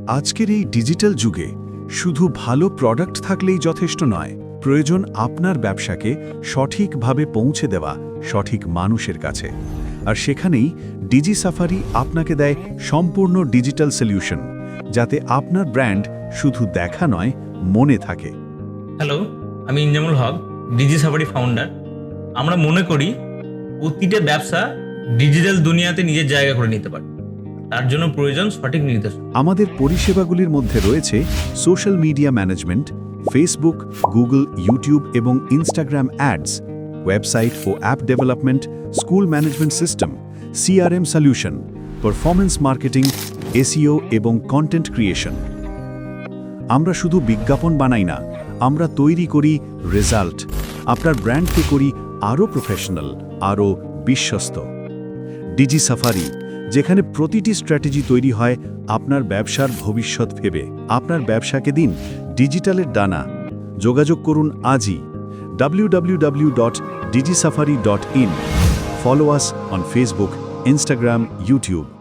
আজকের এই ডিজিটাল যুগে শুধু ভালো প্রোডাক্ট থাকলেই যথেষ্ট নয়, প্রয়োজন আপনার ব্যবসাকে সঠিকভাবে পৌঁছে দেওয়া সঠিক মানুষের কাছে। আর সেখানেই ডিজি সাফারি আপনাকে দেয় সম্পূর্ণ ডিজিটাল সলিউশন, যাতে আপনার ব্র্যান্ড শুধু দেখা নয়, মনে থাকে। হ্যালো, আমি ইনজামুল হক, ডিজি সাফারি ফাউন্ডার। আমরা মনে করি প্রতিটা ব্যবসা ডিজিটাল দুনিয়াতে নিজের জায়গা করে নিতে পারে। তার জন্য প্রয়োজন সঠিক নির্দেশনা। আমাদের পরিষেবাগুলির মধ্যে রয়েছে social media management, Facebook, Google, YouTube এবং ইনস্টাগ্রাম অ্যাডস, ওয়েবসাইট ও app development, school management system, CRM solution, performance marketing, SEO এবং কন্টেন্ট ক্রিয়েশন। আমরা শুধু বিজ্ঞাপন বানাই না, আমরা তৈরি করি রেজাল্ট। আপনার ব্র্যান্ডকে করি আরও প্রফেশনাল, আরও বিশ্বস্ত। ডিজি সাফারি, যেখানে প্রতিটি স্ট্র্যাটেজি তৈরি হয় আপনার ব্যবসার ভবিষ্যৎ ভেবে। আপনার ব্যবসাকে দিন ডিজিটালের ডানা। যোগাযোগ করুন আজই www.digisafari.in। Follow us on Facebook, Instagram, YouTube.